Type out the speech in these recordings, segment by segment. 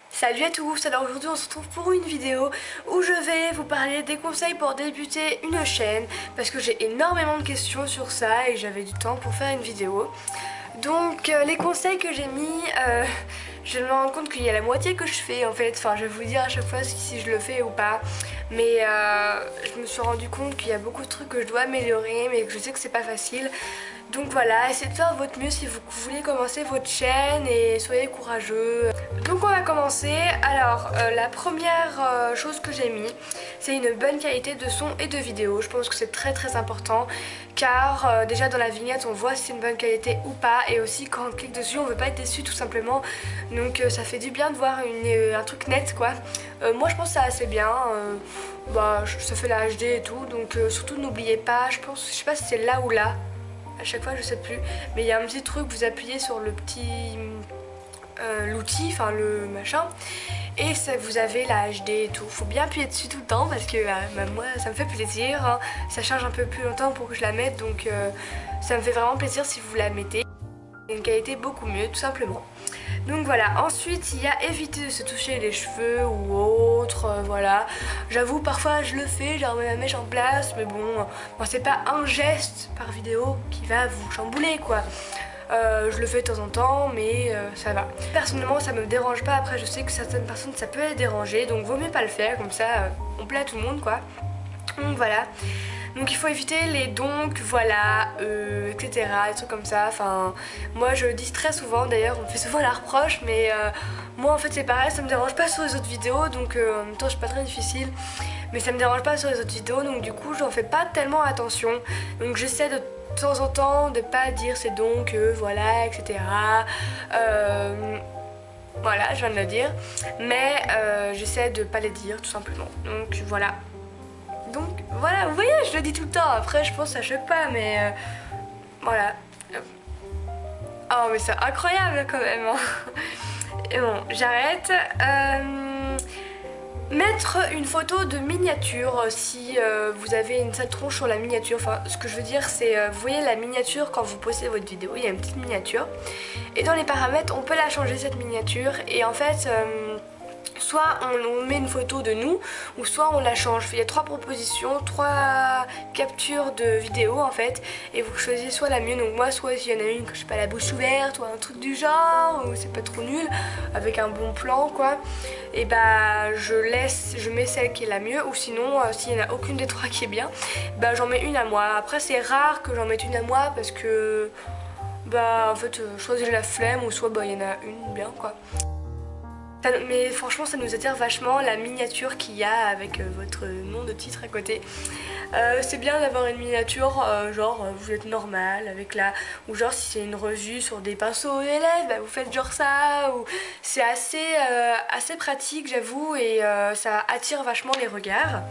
Salut à tous, alors aujourd'hui on se retrouve pour une vidéo où je vais vous parler des conseils pour débuter une chaîne parce que j'ai énormément de questions sur ça et j'avais du temps pour faire une vidéo. Donc les conseils que j'ai mis, je me rends compte qu'il y a la moitié que je fais en fait, enfin je vais vous dire à chaque fois si je le fais ou pas. Mais je me suis rendu compte qu'il y a beaucoup de trucs que je dois améliorer mais que je sais que c'est pas facile. Donc voilà, essayez de faire votre mieux si vous voulez commencer votre chaîne et soyez courageux. Donc on va commencer. Alors la première chose que j'ai mis, c'est une bonne qualité de son et de vidéo. Je pense que c'est très important car déjà dans la vignette on voit si c'est une bonne qualité ou pas, et aussi quand on clique dessus on veut pas être déçu tout simplement. Donc ça fait du bien de voir un truc net quoi. Moi je pense que c'est assez bien. Ça fait la HD et tout, donc surtout n'oubliez pas, je sais pas si c'est là ou là. À chaque fois je sais plus, mais il y a un petit truc, vous appuyez sur le petit l'outil, enfin le machin, et ça, vous avez la HD et tout. Faut bien appuyer dessus tout le temps parce que moi ça me fait plaisir, hein. Ça charge un peu plus longtemps pour que je la mette, donc ça me fait vraiment plaisir si vous la mettez. Une qualité beaucoup mieux tout simplement. Donc voilà, ensuite il y a éviter de se toucher les cheveux ou autre, voilà. J'avoue parfois je le fais, je remets ma mèche en place, mais bon c'est pas un geste par vidéo qui va vous chambouler quoi. Je le fais de temps en temps mais ça va. Personnellement ça me dérange pas, après je sais que certaines personnes ça peut les déranger, donc vaut mieux pas le faire, comme ça on plaît à tout le monde quoi. Donc voilà. Donc il faut éviter les donc, voilà, etc. Des trucs comme ça. Enfin, moi je dis très souvent, d'ailleurs on me fait souvent la reproche, mais moi en fait c'est pareil, ça me dérange pas sur les autres vidéos, donc en même temps je suis pas très difficile, mais ça me dérange pas sur les autres vidéos, donc du coup j'en fais pas tellement attention. Donc j'essaie de temps en temps de pas dire c'est donc, voilà, etc. Voilà, je viens de le dire, mais j'essaie de pas les dire tout simplement. Donc voilà. Donc voilà, vous voyez, je le dis tout le temps, après je pense que ça choque pas, mais voilà. Oh mais c'est incroyable quand même hein. Et bon, j'arrête. Mettre une photo de miniature si vous avez une sale tronche sur la miniature. Enfin, ce que je veux dire c'est, vous voyez la miniature quand vous postez votre vidéo, il y a une petite miniature. Et dans les paramètres, on peut la changer cette miniature, et en fait... soit on met une photo de nous, ou soit on la change. Il y a 3 propositions, 3 captures de vidéo en fait, et vous choisissez soit la mieux. Donc moi soit s'il y en a une que je sais pas, la bouche ouverte ou un truc du genre, ou c'est pas trop nul, avec un bon plan quoi, et bah je mets celle qui est la mieux, ou sinon s'il y en a aucune des 3 qui est bien, bah j'en mets une à moi. Après c'est rare que j'en mette une à moi parce que en fait soit j'ai la flemme, ou soit il y en a une bien quoi. Mais franchement ça nous attire vachement la miniature qu'il y a avec votre nom de titre à côté. C'est bien d'avoir une miniature genre vous êtes normal avec ou genre si c'est une revue sur des pinceaux élèves, vous faites genre ça, ou c'est assez pratique j'avoue, et ça attire vachement les regards.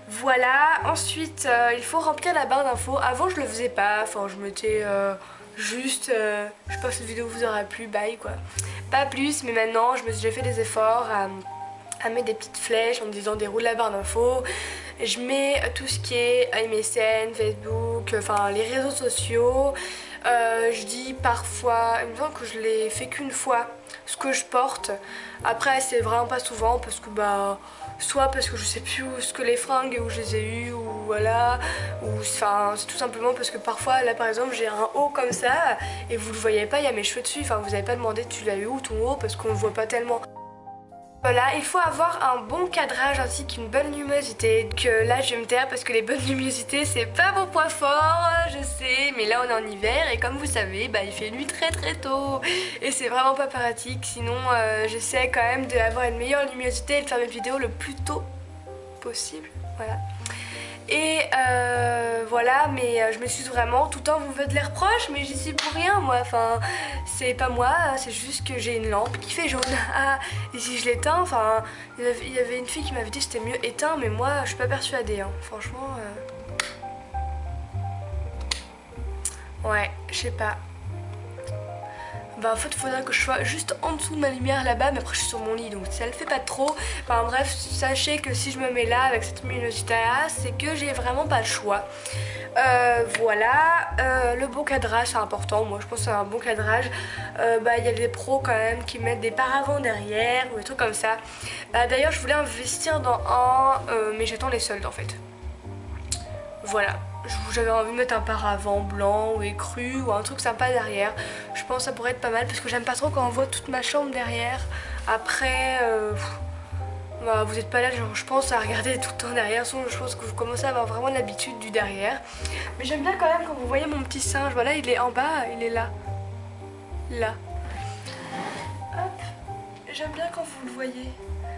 Voilà, ensuite il faut remplir la barre d'infos. Avant je le faisais pas, enfin je mettais juste, je pense que cette vidéo vous aura plu, bye quoi. Pas plus, mais maintenant j'ai fait des efforts à mettre des petites flèches en me disant déroule la barre d'infos. Je mets tout ce qui est MSN, Facebook, enfin les réseaux sociaux. Je dis parfois, il me semble que je l'ai fait qu'une fois, ce que je porte. Après c'est vraiment pas souvent parce que soit parce que je sais plus où ce que les fringues, où je les ai eues, ou voilà, ou enfin c'est tout simplement parce que parfois là par exemple j'ai un haut comme ça et vous le voyez pas, il y a mes cheveux dessus, enfin vous avez pas demandé tu l'as eu où ton haut parce qu'on le voit pas tellement. Voilà, il faut avoir un bon cadrage ainsi qu'une bonne luminosité. Donc là je vais me taire parce que les bonnes luminosités c'est pas mon point fort, je sais, mais là on est en hiver et comme vous savez il fait nuit très tôt et c'est vraiment pas pratique. Sinon j'essaie quand même d'avoir une meilleure luminosité et de faire mes vidéos le plus tôt possible, voilà. Et voilà, mais je m'excuse vraiment, tout le temps vous me faites les reproches, mais j'y suis pour rien moi, enfin c'est pas moi, c'est juste que j'ai une lampe qui fait jaune. Ah, et si je l'éteins, enfin il y avait une fille qui m'avait dit que c'était mieux éteint, mais moi je suis pas persuadée, hein. Franchement ouais, je sais pas. En fait il faudrait que je sois juste en dessous de ma lumière là-bas, mais après je suis sur mon lit donc ça le fait pas trop. Enfin bref, sachez que si je me mets là avec cette luminosité là, c'est que j'ai vraiment pas le choix. Voilà, le bon cadrage c'est important, moi je pense que c'est un bon cadrage. Il y a des pros quand même qui mettent des paravents derrière ou des trucs comme ça. D'ailleurs je voulais investir dans un, mais j'attends les soldes en fait. Voilà, j'avais envie de mettre un paravent blanc ou écru ou un truc sympa derrière. Je pense que ça pourrait être pas mal parce que j'aime pas trop quand on voit toute ma chambre derrière. Après, vous n'êtes pas là, genre, je pense, à regarder tout le temps derrière. Sinon, je pense que vous commencez à avoir vraiment l'habitude du derrière. Mais j'aime bien quand même quand vous voyez mon petit singe. Voilà, il est en bas, il est là. Là. Hop. J'aime bien quand vous le voyez.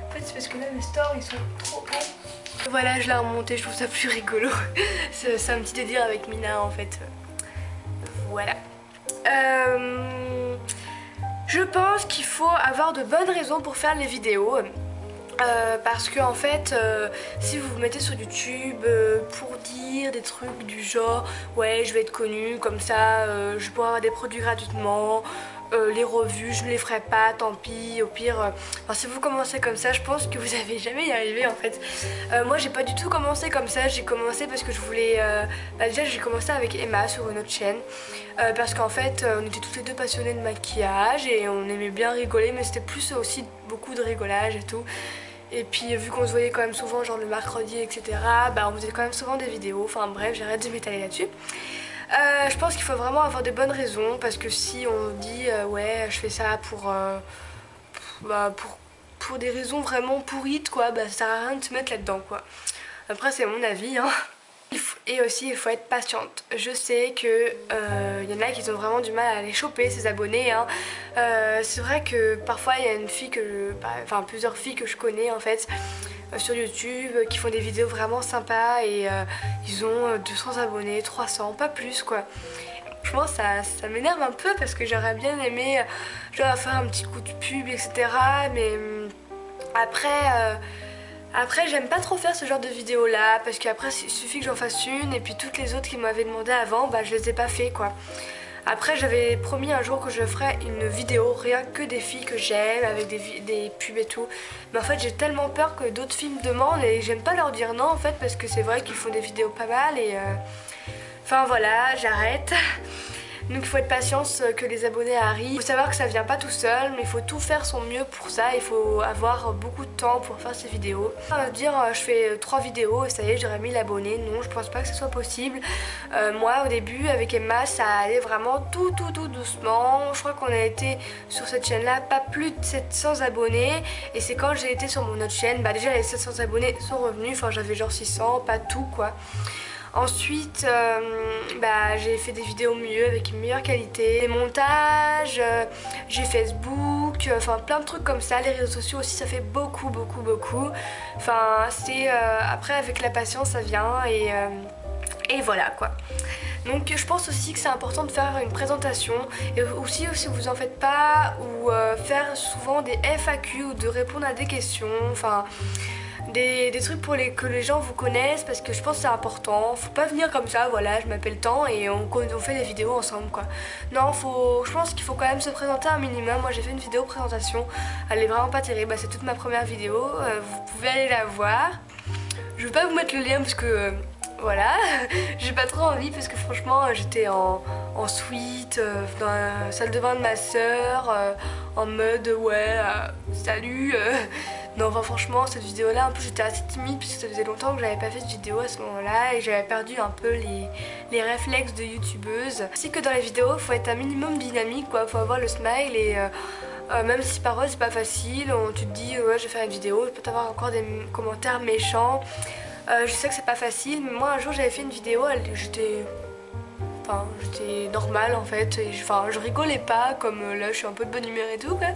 En fait, c'est parce que là, mes stores, ils sont trop hauts. Voilà, je l'ai remonté, je trouve ça plus rigolo. C'est un petit délire avec Mina, en fait. Voilà. Je pense qu'il faut avoir de bonnes raisons pour faire les vidéos. Parce que en fait si vous vous mettez sur YouTube pour dire des trucs du genre ouais je vais être connue comme ça, je pourrais avoir des produits gratuitement, les revues je ne les ferai pas, tant pis, au pire si vous commencez comme ça je pense que vous n'allez jamais y arriver en fait. Moi j'ai pas du tout commencé comme ça, j'ai commencé parce que je voulais déjà j'ai commencé avec Emma sur une autre chaîne parce qu'en fait on était toutes les deux passionnées de maquillage et on aimait bien rigoler, mais c'était plus aussi beaucoup de rigolage et tout. Et puis vu qu'on se voyait quand même souvent genre le mercredi etc, on faisait quand même souvent des vidéos, enfin bref j'arrête de m'étaler là-dessus. Je pense qu'il faut vraiment avoir des bonnes raisons parce que si on dit ouais je fais ça pour des raisons vraiment pourrites quoi, ça sert à rien de se mettre là-dedans quoi. Après c'est mon avis hein. Et aussi il faut être patiente. Je sais que y en a qui ont vraiment du mal à les choper ces abonnés hein. C'est vrai que parfois il y a une fille plusieurs filles que je connais en fait sur YouTube qui font des vidéos vraiment sympas et ils ont 200 abonnés, 300, pas plus quoi. Franchement ça m'énerve un peu parce que j'aurais bien aimé genre faire un petit coup de pub etc, mais après j'aime pas trop faire ce genre de vidéo là parce qu'après il suffit que j'en fasse une et puis toutes les autres qui m'avaient demandé avant je les ai pas fait quoi. Après j'avais promis un jour que je ferais une vidéo rien que des filles que j'aime avec des pubs et tout, mais en fait j'ai tellement peur que d'autres filles me demandent et j'aime pas leur dire non en fait parce que c'est vrai qu'ils font des vidéos pas mal et enfin voilà j'arrête. Donc il faut être patience que les abonnés arrivent. Il faut savoir que ça vient pas tout seul, mais il faut tout faire son mieux pour ça. Il faut avoir beaucoup de temps pour faire ces vidéos. Dire je fais 3 vidéos et ça y est j'aurai 1000 abonnés, non je pense pas que ce soit possible. Moi au début avec Emma ça allait vraiment tout doucement. Je crois qu'on a été sur cette chaîne là pas plus de 700 abonnés et c'est quand j'ai été sur mon autre chaîne, déjà les 700 abonnés sont revenus, enfin j'avais genre 600, pas tout quoi. Ensuite, j'ai fait des vidéos mieux avec une meilleure qualité, des montages, j'ai Facebook, enfin plein de trucs comme ça. Les réseaux sociaux aussi ça fait beaucoup. Enfin c'est après avec la patience ça vient et voilà quoi. Donc je pense aussi que c'est important de faire une présentation et aussi si vous en faites pas ou faire souvent des FAQ ou de répondre à des questions, enfin des trucs pour que les gens vous connaissent parce que je pense que c'est important. Faut pas venir comme ça, voilà je m'appelle tant et on fait des vidéos ensemble quoi. Non je pense qu'il faut quand même se présenter un minimum. Moi j'ai fait une vidéo présentation, elle est vraiment pas terrible, c'est toute ma première vidéo, vous pouvez aller la voir. Je vais pas vous mettre le lien parce que voilà, j'ai pas trop envie parce que franchement j'étais en suite dans la salle de bain de ma soeur en mode ouais salut non enfin franchement cette vidéo là en plus j'étais assez timide puisque ça faisait longtemps que j'avais pas fait de vidéo à ce moment là et j'avais perdu un peu les réflexes de youtubeuse. Ainsi que dans les vidéos il faut être un minimum dynamique quoi, faut avoir le smile et même si parfois c'est pas facile, tu te dis ouais je vais faire une vidéo, je peux avoir encore des commentaires méchants. Je sais que c'est pas facile mais moi un jour j'avais fait une vidéo, j'étais normale en fait et je rigolais pas comme là je suis un peu de bonne humeur et tout quoi.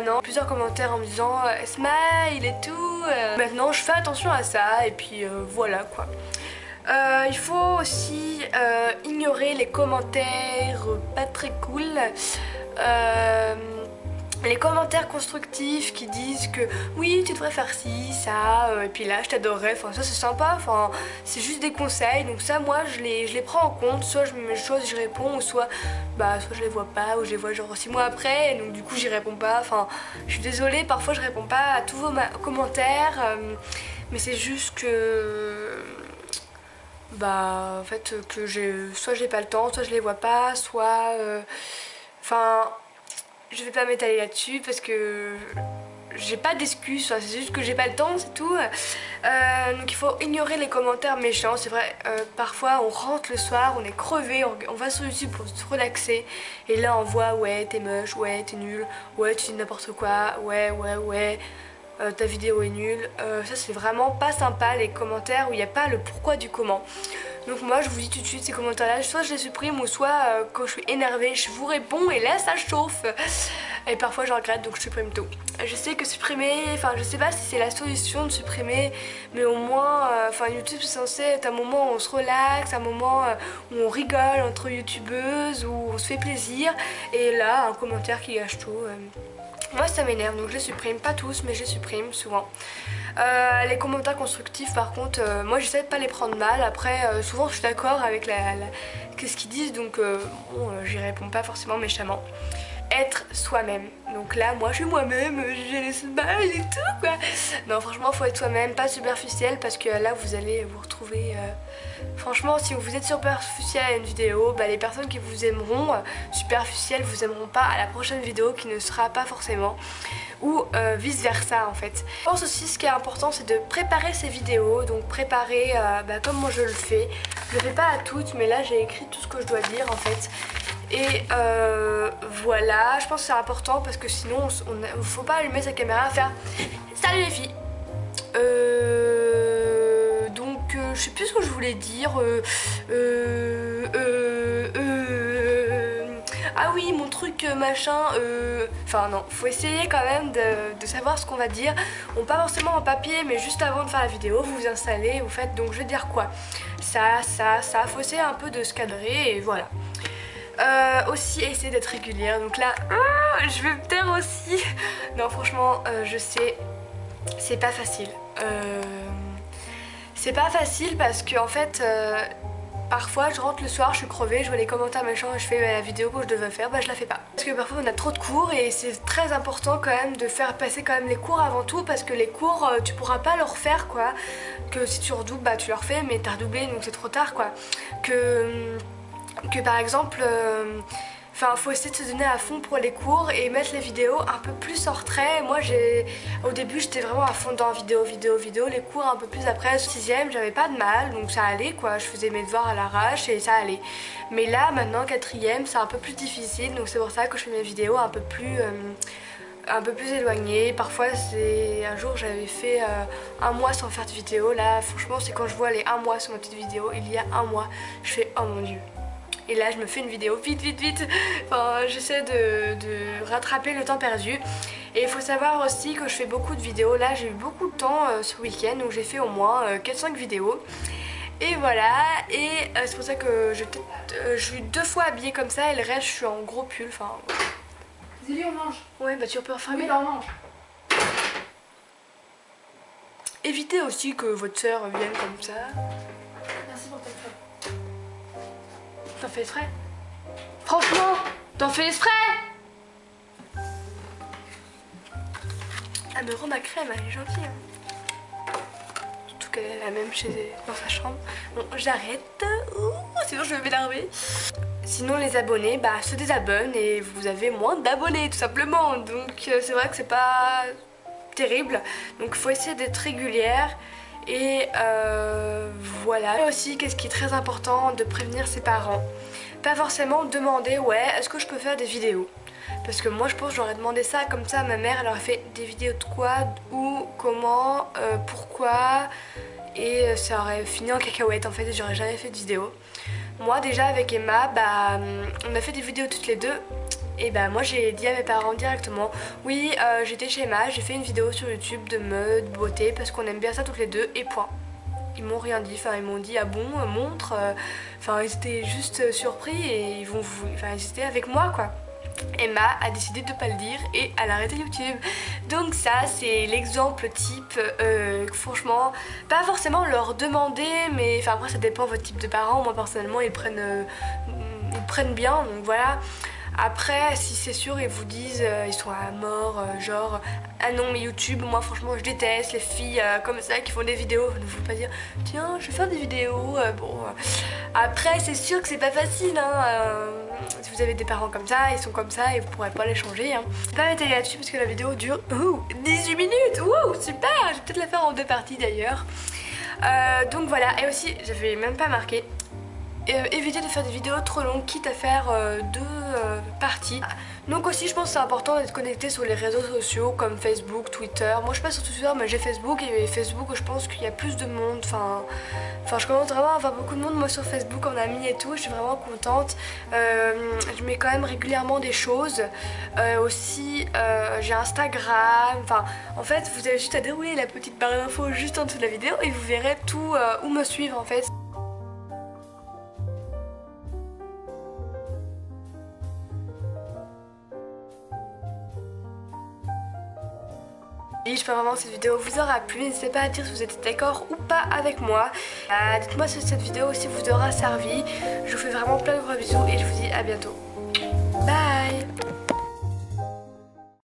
Non, plusieurs commentaires en me disant smile et tout, maintenant je fais attention à ça et puis voilà quoi. Il faut aussi ignorer les commentaires pas très cool. Les commentaires constructifs qui disent que oui tu devrais faire ci, ça, et puis là je t'adorerais, enfin ça c'est sympa, enfin c'est juste des conseils, donc ça moi je les prends en compte, soit je me mets les choses, je réponds, ou soit je les vois pas, ou je les vois genre 6 mois après, et donc du coup j'y réponds pas, enfin je suis désolée, parfois je réponds pas à tous vos commentaires, mais c'est juste que bah en fait que soit j'ai pas le temps, soit je les vois pas, soit enfin je vais pas m'étaler là-dessus parce que j'ai pas d'excuses, c'est juste que j'ai pas le temps, c'est tout. Donc il faut ignorer les commentaires méchants, c'est vrai, parfois on rentre le soir, on est crevé, on va sur YouTube pour se relaxer et là on voit ouais t'es moche, ouais t'es nul, ouais tu dis n'importe quoi, ouais ta vidéo est nulle. Ça c'est vraiment pas sympa les commentaires où il n'y a pas le pourquoi du comment. Donc moi je vous dis tout de suite ces commentaires là, soit je les supprime ou soit quand je suis énervée je vous réponds et là ça chauffe. Et parfois je regrette donc je supprime tout. Je sais que supprimer, enfin je sais pas si c'est la solution de supprimer, mais au moins, enfin YouTube c'est censé être un moment où on se relaxe, un moment où on rigole entre youtubeuses, où on se fait plaisir. Et là un commentaire qui gâche tout. Moi ça m'énerve donc je les supprime, pas tous mais je les supprime souvent. Les commentaires constructifs par contre, moi j'essaie de pas les prendre mal, après souvent je suis d'accord avec ce qu'ils disent donc bon, j'y réponds pas forcément méchamment. Être soi-même, donc là moi je suis moi-même, j'ai les smiles et tout quoi. Non franchement faut être soi-même, pas superficiel parce que là vous allez vous retrouver franchement si vous êtes superficiel à une vidéo, bah, les personnes qui vous aimeront superficielles vous aimeront pas à la prochaine vidéo qui ne sera pas forcément, ou vice versa en fait. Je pense aussi ce qui est important c'est de préparer ces vidéos, donc préparer bah, comme moi je le fais. Je le fais pas à toutes mais là j'ai écrit tout ce que je dois dire en fait. Et voilà, je pense que c'est important parce que sinon faut pas allumer sa caméra et faire salut les filles. Donc je sais plus ce que je voulais dire. Ah oui mon truc machin. Enfin non, faut essayer quand même de savoir ce qu'on va dire. On pas forcément en papier mais juste avant de faire la vidéo vous vous installez, vous faites donc je vais dire quoi. Ça, faut essayer un peu de se cadrer et voilà. Aussi essayer d'être régulière, donc là je vais me taire aussi. Non franchement je sais c'est pas facile, c'est pas facile parce que en fait parfois je rentre le soir, je suis crevée, je vois les commentaires méchants et je fais la vidéo que je devais faire, bah je la fais pas. Parce que parfois on a trop de cours et c'est très important quand même de faire passer quand même les cours avant tout parce que les cours tu pourras pas leur faire quoi. Que si tu redoubles bah tu leur fais mais t'as redoublé donc c'est trop tard quoi. Que par exemple, enfin faut essayer de se donner à fond pour les cours et mettre les vidéos un peu plus en retrait. Moi au début j'étais vraiment à fond dans vidéo, les cours un peu plus après. 6ème j'avais pas de mal donc ça allait quoi, je faisais mes devoirs à l'arrache et ça allait. Mais là maintenant 4ème c'est un peu plus difficile donc c'est pour ça que je fais mes vidéos un peu plus éloignées. Parfois c'est un jour j'avais fait un mois sans faire de vidéo, là franchement c'est quand je vois les 1 mois sur ma petite vidéo, il y a 1 mois, je fais oh mon dieu. Et là je me fais une vidéo vite. Enfin j'essaie de rattraper le temps perdu. Et il faut savoir aussi que je fais beaucoup de vidéos. Là j'ai eu beaucoup de temps ce week-end donc j'ai fait au moins 4-5 vidéos. Et voilà, et c'est pour ça que je suis 2 fois habillée comme ça et le reste je suis en gros pull. Enfin... Zélie, on mange. Ouais bah tu peux refermer. Oui, on mange. Évitez aussi que votre soeur vienne comme ça. Merci pour ta feuille. T'en fais exprès? Franchement, t'en fais exprès? Elle me rend ma crème, elle est gentille. Hein. Surtout qu'elle est la même dans sa chambre. Bon, j'arrête. Sinon je vais m'énerver. Sinon les abonnés, bah se désabonnent et vous avez moins d'abonnés tout simplement. Donc c'est vrai que c'est pas terrible. Donc il faut essayer d'être régulière. Et voilà. Et aussi, qu'est-ce qui est très important, de prévenir ses parents. Pas forcément demander, ouais, est-ce que je peux faire des vidéos? Parce que moi je pense que j'aurais demandé ça comme ça à ma mère, elle aurait fait des vidéos de quoi, où, comment, pourquoi. Et ça aurait fini en cacahuète en fait, j'aurais jamais fait de vidéo. Moi déjà avec Emma, bah, on a fait des vidéos toutes les deux. Et bah moi j'ai dit à mes parents directement, oui j'étais chez Emma, j'ai fait une vidéo sur YouTube de mode, beauté, parce qu'on aime bien ça toutes les deux, et point. Ils m'ont rien dit, enfin ils m'ont dit ah bon, montre, enfin ils étaient juste surpris et ils étaient avec moi quoi. Emma a décidé de pas le dire et elle a arrêté YouTube. Donc ça c'est l'exemple type, franchement, pas forcément leur demander, mais enfin après ça dépend de votre type de parents, moi personnellement ils prennent bien, donc voilà. Après, si c'est sûr, ils vous disent, ils sont à mort, genre ah non mais YouTube, moi franchement je déteste les filles comme ça qui font des vidéos. Ne vous pas dire tiens je vais faire des vidéos. Bon, après c'est sûr que c'est pas facile hein. Si vous avez des parents comme ça, ils sont comme ça et vous pourrez pas les changer hein. Je vais pas m'étaler là-dessus parce que la vidéo dure 18 minutes. Super, je vais peut-être la faire en 2 parties d'ailleurs. Donc voilà, et aussi j'avais même pas marqué, éviter de faire des vidéos trop longues, quitte à faire 2 parties. Donc aussi je pense que c'est important d'être connecté sur les réseaux sociaux comme Facebook, Twitter. Moi je suis pas sur Twitter mais j'ai Facebook, et Facebook je pense qu'il y a plus de monde. Enfin je commence vraiment à avoir beaucoup de monde moi sur Facebook en ami et tout. Je suis vraiment contente. Je mets quand même régulièrement des choses. Aussi j'ai Instagram. Enfin en fait vous avez juste à dérouler la petite barre d'infos juste en dessous de la vidéo et vous verrez tout où me suivre en fait. J'espère vraiment que cette vidéo vous aura plu. N'hésitez pas à dire si vous êtes d'accord ou pas avec moi. Dites-moi si cette vidéo aussi vous aura servi. Je vous fais vraiment plein de gros bisous et je vous dis à bientôt.